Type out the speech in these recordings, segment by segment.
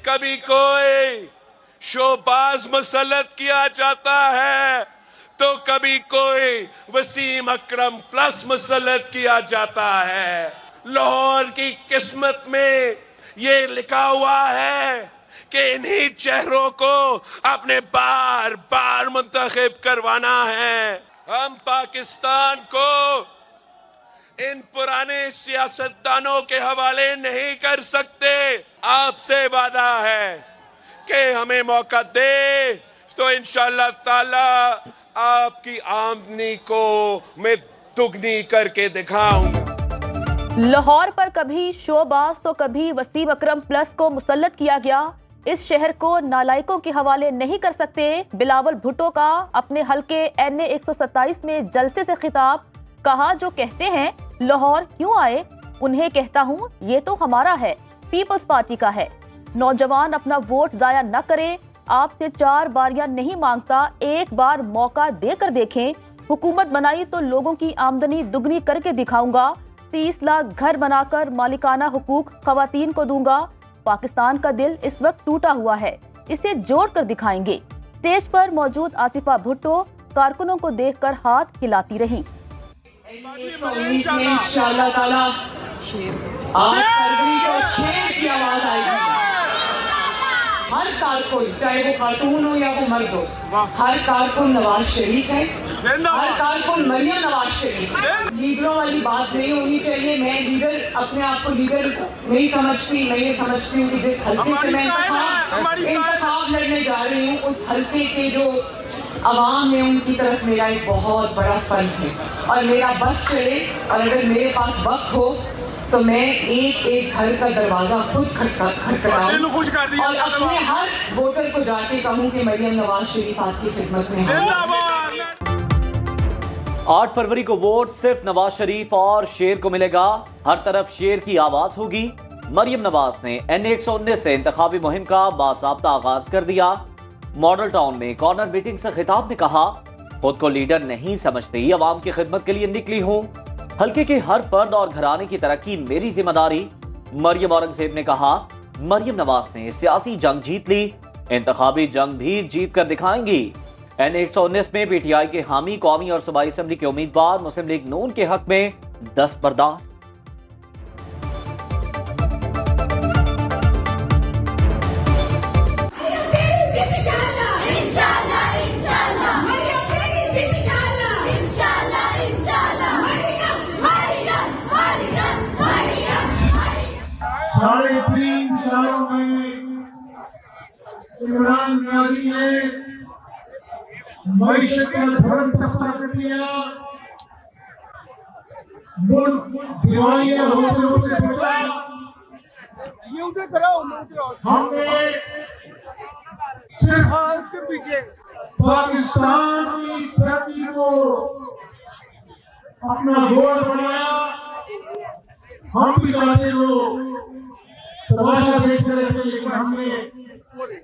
कभी कोई शोबाज मुसल्लत किया जाता है तो कभी कोई वसीम अकरम प्लस मुसल्लत किया जाता है। लाहौर की किस्मत में ये लिखा हुआ है कि इन्हीं चेहरों को अपने बार बार मुंतखब करवाना है। हम पाकिस्तान को इन पुराने सियासतदानों के हवाले नहीं कर सकते। आपसे वादा है कि हमें मौका दे तो इंशाअल्लाह ताला आपकी आमदनी को मैं दुगनी करके दिखाऊंगा। लाहौर पर कभी शोबाज तो कभी वसीम अकरम प्लस को मुसल्लत किया गया। इस शहर को नालायकों के हवाले नहीं कर सकते। बिलावल भुट्टो का अपने हल्के NA 127 में जलसे से खिताब। कहा जो कहते हैं लाहौर क्यों आए, उन्हें कहता हूँ ये तो हमारा है, पीपल्स पार्टी का है। नौजवान अपना वोट जाया न करें। आपसे 4 बारियां नहीं मांगता, एक बार मौका देकर देखें। हुकूमत बनाई तो लोगों की आमदनी दुगनी करके दिखाऊंगा। 30 लाख घर बनाकर मालिकाना हुकूक खवातीन को दूंगा। पाकिस्तान का दिल इस वक्त टूटा हुआ है, इसे जोड़ कर दिखाएंगे। स्टेज पर मौजूद आसिफा भुट्टो कारकुनों को देखकर हाथ हिलाती रही। इंशाअल्लाह ताला 8 फरवरी को शेर की आवाज आएगी। हर कारकुन, चाहे वो खातून हो या वो मर्द हो, हर कारकुन नवाज शरीफ है, हर कारकुन मरियम नवाज शरीफ है। लीडरों वाली बात नहीं होनी चाहिए। मैं लीडर, अपने आप को लीडर नहीं समझती। मैं ये समझती हूँ कि जिस हल्के से मैं इंतखाब लड़ने जा रही हूँ, उस हल्के के जो अवाम है उनकी तरफ मेरा एक बहुत बड़ा फर्ज है और मेरा बस चले। और अगर मेरे पास वक्त हो तो मैं एक एक घर का दरवाजा खुद खटखटाऊं और अपने हर वोटर को जाके कहूं कि मरियम नवाज शरीफ आपकी खिदमत में है। 8 फरवरी को वोट सिर्फ नवाज शरीफ और शेर को मिलेगा। हर तरफ शेर की आवाज होगी। मरियम नवाज ने NA 119 से इंतखाबी मुहिम का बासाब्ता आगाज कर दिया। मॉडल टाउन में कॉर्नर मीटिंग से खिताब में कहा, खुद को लीडर नहीं समझती, अवाम की खिदमत के लिए निकली हूं। हल्के के हर फर्द और घराने की तरक्की मेरी जिम्मेदारी। मरियम औरंगजेब ने कहा, मरियम नवाज ने सियासी जंग जीत ली, इंतखाबी जंग भी जीत कर दिखाएंगी। NA 119 में PTI के हामी कौमी और सूबाई असेंबली के उम्मीदवार मुस्लिम लीग नून के हक में दस्तबरदार। साढ़े 3 सालों में इमरान नियाज़ी ने मईशत का धर्म तख्ता कर दिया। मुल्क दिवालिया होते होते बचा। हमने सिर्फ उसके पीछे पाकिस्तान की तरक्की को अपना गोल बनाया। हम भी चाहते हो तमाशा देखते रहते, लेकिन हमने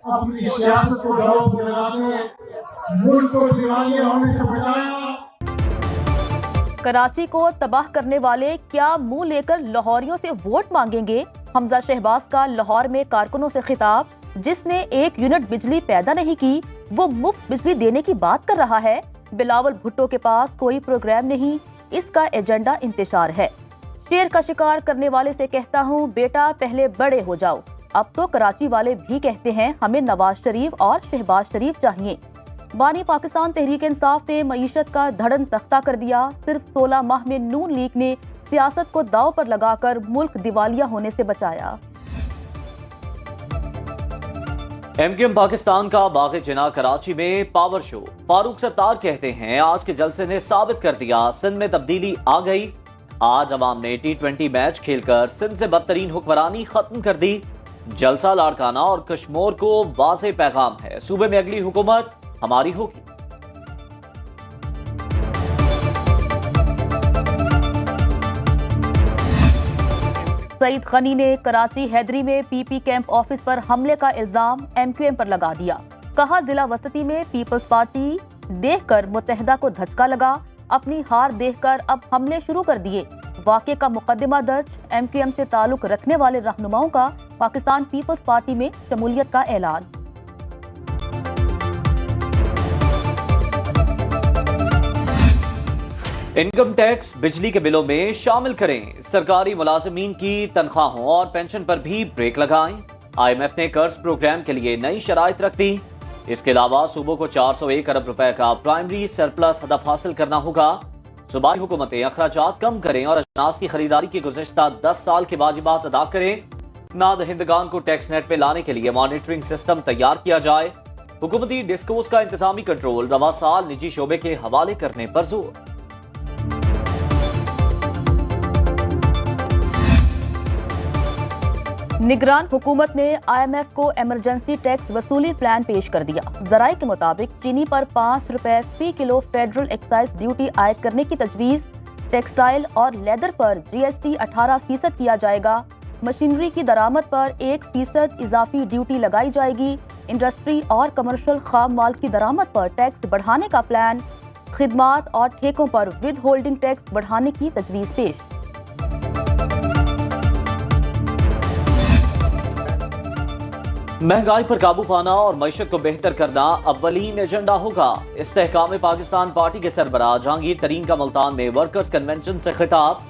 अपनी सियासत को दांव पे लगा के मुल्क को दिवालिया होने से बचाया। कराची को तबाह करने वाले क्या मुंह लेकर लाहौरियों से वोट मांगेंगे? हमजा शहबाज का लाहौर में कारकुनों से खिताब। जिसने 1 यूनिट बिजली पैदा नहीं की वो मुफ्त बिजली देने की बात कर रहा है। बिलावल भुट्टो के पास कोई प्रोग्राम नहीं, इसका एजेंडा इंतशार है। शेर का शिकार करने वाले से कहता हूँ बेटा पहले बड़े हो जाओ। अब तो कराची वाले भी कहते हैं हमें नवाज शरीफ और शहबाज शरीफ चाहिए। बानी पाकिस्तान तहरीक इंसाफ ने मईशत का धड़न तख्ता कर दिया। सिर्फ 16 माह में नून लीग ने सियासत को दांव पर लगाकर मुल्क दिवालिया होने से बचाया। MQM पाकिस्तान का बाग़ जिना कराची में पावर शो। फारूक सत्तार कहते हैं आज के जलसे ने साबित कर दिया सिंध में तब्दीली आ गई। आज अवाम ने T20 मैच खेलकर सिंध से बदतरीन हुक्मरानी खत्म कर दी। जलसा लाड़काना और कश्मीर को वाज़े पैगाम है, सूबे में अगली हुकूमत हमारी होगी। सईद गनी ने कराची हैदरी में PP कैंप ऑफिस पर हमले का इल्जाम MQM पर लगा दिया। कहा जिला वसती में पीपल्स पार्टी देखकर मुत्तहिदा को धचका लगा। अपनी हार देखकर अब हमले शुरू कर दिए। वाक़े का मुकदमा दर्ज। MQM से ताल्लुक रखने वाले रहनुमाओं का पाकिस्तान पीपल्स पार्टी में शमूलियत का ऐलान। इनकम टैक्स बिजली के बिलों में शामिल करें। सरकारी मुलाजिमीन की तनख्वाहों और पेंशन पर भी ब्रेक लगाएं। IMF ने कर्ज प्रोग्राम के लिए नई शराइत रख दी। इसके अलावा सूबों को 401 अरब रुपए का प्राइमरी सरप्लस हदफ हासिल करना होगा। सूबाई हुकूमतें अखराजात कम करें और अजनास की खरीदारी की गुज़िश्ता 10 साल की वाजिबात अदा करें। नादहिंदगान को टैक्स नेट पे लाने के लिए मॉनिटरिंग सिस्टम तैयार किया जाए। हुकूमती डिस्कोर्स का इंतजामी कंट्रोल रवा साल निजी शोबे के हवाले करने पर जोर। निगरान हुकूमत ने IMF को इमरजेंसी टैक्स वसूली प्लान पेश कर दिया। जराये के मुताबिक चीनी पर 5 रुपए फी किलो फेडरल एक्साइज ड्यूटी आयद करने की तजवीज। टेक्सटाइल और लेदर पर GST 18% किया जाएगा। मशीनरी की दरामद पर 1% इजाफी ड्यूटी लगाई जाएगी। इंडस्ट्री और कमर्शियल खाम माल की दरामद पर टैक्स बढ़ाने का प्लान। खिदमात और ठेकों पर विद होल्डिंग टैक्स बढ़ाने की तजवीज पेश। महंगाई पर काबू पाना और मईशत को बेहतर करना अव्वलीन एजेंडा होगा। इस्तेहकाम पाकिस्तान पार्टी के सरबराह जहांगीर तरीन का मुल्तान में वर्कर्स कन्वेंशन से खिताब।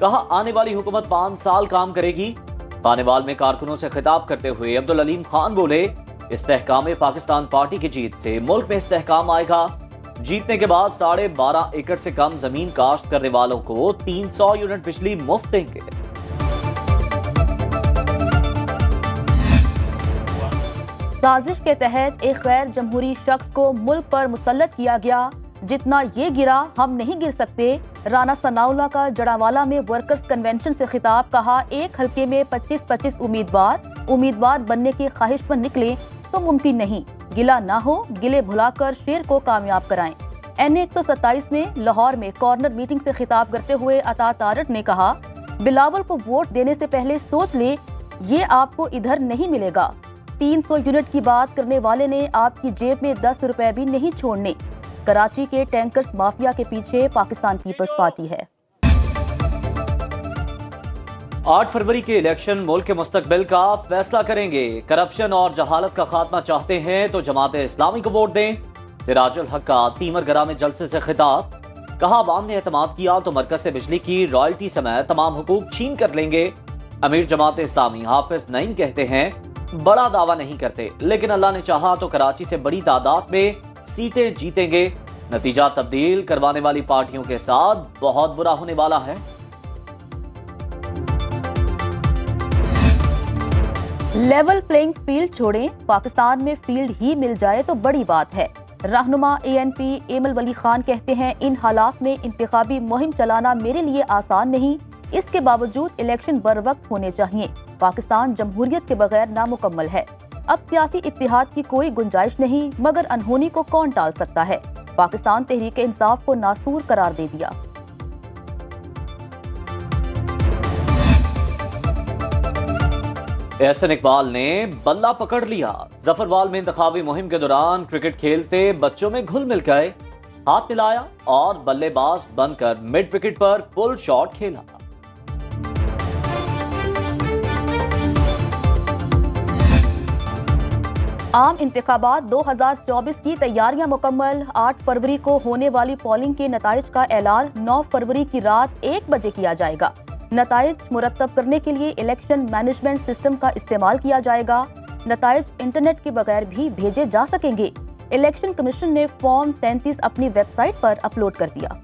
कहा आने वाली हुकूमत 5 साल काम करेगी। खानेवाल में कारकुनों से खिताब करते हुए अब्दुल अलीम खान बोले, इस्तेहकाम पाकिस्तान पार्टी की जीत से मुल्क में इस्तेहकाम आएगा। जीतने के बाद 12.5 एकड़ से कम जमीन काश्त करने वालों को 300 यूनिट बिजली मुफ्त देंगे। साजिश के तहत एक गैर जमहूरी शख्स को मुल्क पर मुसल्लत किया गया। जितना ये गिरा हम नहीं गिर सकते। राना सनाउल्लाह का जड़ावाला में वर्कर्स कन्वेंशन से खिताब। कहा एक हल्के में 25-25 उम्मीदवार बनने की ख्वाहिश पर निकले तो मुमकिन नहीं। गिला ना हो, गिले भुलाकर शेर को कामयाब कराएं। NA 127 में लाहौर में कॉर्नर मीटिंग से खिताब करते हुए अता तारक ने कहा, बिलावल को वोट देने से पहले सोच ले, ये आपको इधर नहीं मिलेगा। 300 यूनिट की बात करने वाले ने आपकी जेब में 10 रुपए भी नहीं छोड़ने। कराची के टैंकर्स माफिया के पीछे पाकिस्तान पीपल्स पार्टी है। 8 फरवरी के इलेक्शन मुल्क के मुस्तकबिल का फैसला करेंगे। करप्शन और जहालत का खात्मा चाहते हैं तो जमात इस्लामी को वोट दें। सिराजुल हक का तीमरगरा में जलसे से खिताब। कहा अवाम ने एतमाद किया तो मरकज से बिजली की रॉयल्टी समेत तमाम हुकूक छीन कर लेंगे। अमीर जमात इस्लामी हाफिज नईम कहते हैं, बड़ा दावा नहीं करते, लेकिन अल्लाह ने चाहा तो कराची से बड़ी तादाद में सीटें जीतेंगे। नतीजा तब्दील करवाने वाली पार्टियों के साथ बहुत बुरा होने वाला है। लेवल प्लेइंग फील्ड छोड़ें, पाकिस्तान में फील्ड ही मिल जाए तो बड़ी बात है। रहनुमा ANP एमल वली खान कहते हैं, इन हालात में इंतखाबी मुहिम चलाना मेरे लिए आसान नहीं। इसके बावजूद इलेक्शन बर वक्त होने चाहिए। पाकिस्तान जमहूरियत के बगैर नामुकम्मल है। अब सियासी इत्तेहाद की कोई गुंजाइश नहीं, मगर अनहोनी को कौन टाल सकता है। पाकिस्तान तहरीक इंसाफ को नासूर करार दे दिया। एहसन इकबाल ने बल्ला पकड़ लिया। जफरवाल में इंतखाबी मुहिम के दौरान क्रिकेट खेलते बच्चों में घुल मिल गए। हाथ मिलाया और बल्लेबाज बनकर मिड विकेट पर पुल शॉट खेला। आम इंतखाबात 2024 की तैयारियां मुकम्मल। 8 फरवरी को होने वाली पोलिंग के नताइज का ऐलान 9 फरवरी की रात 1 बजे किया जाएगा। नताइज मुरतब करने के लिए इलेक्शन मैनेजमेंट सिस्टम का इस्तेमाल किया जाएगा। नताइज इंटरनेट के बगैर भी भेजे जा सकेंगे। इलेक्शन कमीशन ने फॉर्म 33 अपनी वेबसाइट पर अपलोड कर दिया।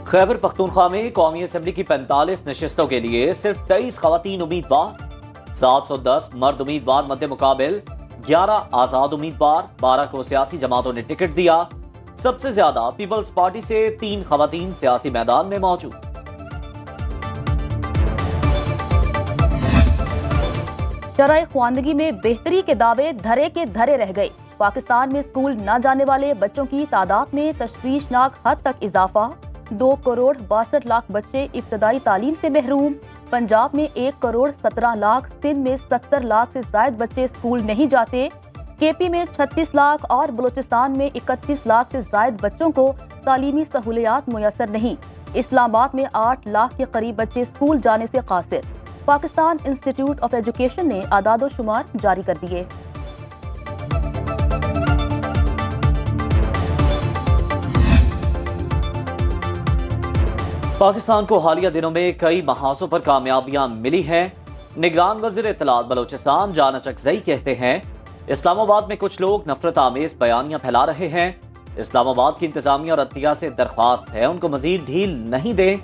खैबर पख्तूनख्वा में कौमी असेंबली की 45 नशिस्तों के लिए सिर्फ 23 खवातीन उम्मीदवार। 710 मर्द उम्मीदवार मद्दे मुकाबिल 11 आजाद उम्मीदवार। 12 को सियासी जमातों ने टिकट दिया। सबसे ज्यादा पीपल्स पार्टी से 3 खवातीन सियासी मैदान में मौजूद। शरई ख्वानदगी में बेहतरी के दावे धरे के धरे रह गए। पाकिस्तान में स्कूल न जाने वाले बच्चों की तादाद में तशवीशनाक हद तक इजाफा। 2 करोड़ 62 लाख बच्चे इब्तदाई तालीम से महरूम। पंजाब में 1,17 लाख, सिंध में 70 लाख से ज्यादा बच्चे स्कूल नहीं जाते। केपी में 36 लाख और बलूचिस्तान में 31 लाख से ज्यादा बच्चों को तालीमी सहूलियात मुयसर नहीं। इस्लामाबाद में 8 लाख के करीब बच्चे स्कूल जाने से कासिर। पाकिस्तान इंस्टीट्यूट ऑफ एजुकेशन ने आदाद शुमार जारी कर दिए। पाकिस्तान को हालिया दिनों में कई महाजों पर कामयाबियां मिली हैं। निगरान वज़ीर इत्तलात बलूचिस्तान जाना चकजई कहते हैं इस्लामाबाद में कुछ लोग नफरत आमेज बयानियां फैला रहे हैं। इस्लामाबाद की इंतजामिया और अतिया से दरख्वास्त है उनको मजीद ढील नहीं दें।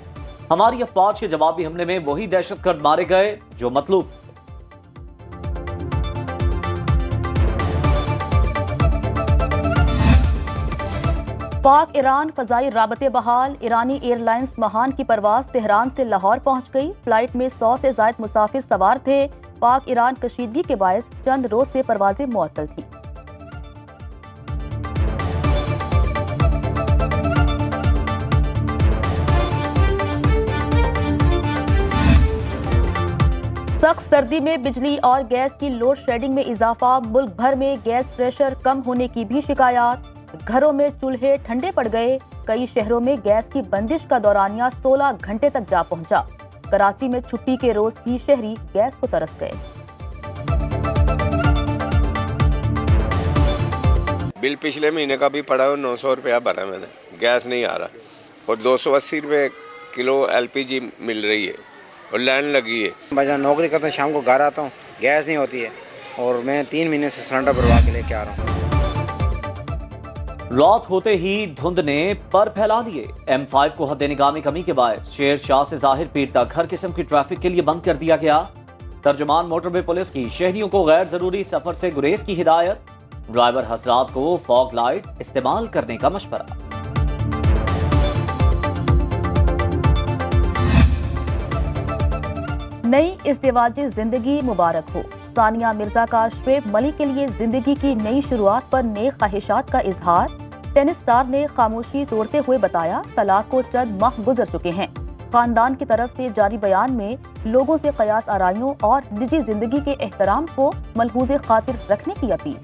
हमारी अफवाज के जवाबी हमले में वही दहशतगर्द मारे गए जो मतलूब। पाक ईरान फजाई राबते बहाल। ईरानी एयरलाइंस महान की परवाज तेहरान से लाहौर पहुंच गई। फ्लाइट में 100 से ज्यादा मुसाफिर सवार थे। पाक ईरान कशीदगी के बायस चंद रोज से परवाजें मुअत्तल थी। सख्त सर्दी में बिजली और गैस की लोड शेडिंग में इजाफा। मुल्क भर में गैस प्रेशर कम होने की भी शिकायत। घरों में चूल्हे ठंडे पड़ गए। कई शहरों में गैस की बंदिश का दौरानिया 16 घंटे तक जा पहुंचा। कराची में छुट्टी के रोज भी शहरी गैस को तरस गए। बिल पिछले महीने का भी पड़ा है, 900 रुपया भरा मैंने, गैस नहीं आ रहा और 280 रुपये किलो LPG मिल रही है और लाइन लगी है। मैं नौकरी करता हूँ, शाम को घर आता हूँ, गैस नहीं होती है और मैं 3 महीने से सिलेंडर भरवा के लेके आ रहा हूँ। रात होते ही धुंध ने पर फैला दिए। M5 को हद निगाह में कमी के बाद शेर शाह से जाहिर पीर तक हर किस्म की ट्रैफिक के लिए बंद कर दिया गया। तर्जुमान मोटरवे पुलिस की शहरियों को गैर जरूरी सफर से गुरेज की हिदायत। ड्राइवर हजरात को फॉग लाइट इस्तेमाल करने का मशवरा। नई इज़्दिवाजी जिंदगी मुबारक हो। सानिया मिर्जा का शुएब मलिक के लिए जिंदगी की नई शुरुआत पर नेक ख्वाहिशात का इजहार। टेनिस स्टार ने खामोशी तोड़ते हुए बताया तलाक को चंद माह गुजर चुके हैं। खानदान की तरफ से जारी बयान में लोगों से कयास आराइयों और निजी जिंदगी के एहतराम को मलहूज़े खातिर रखने की अपील।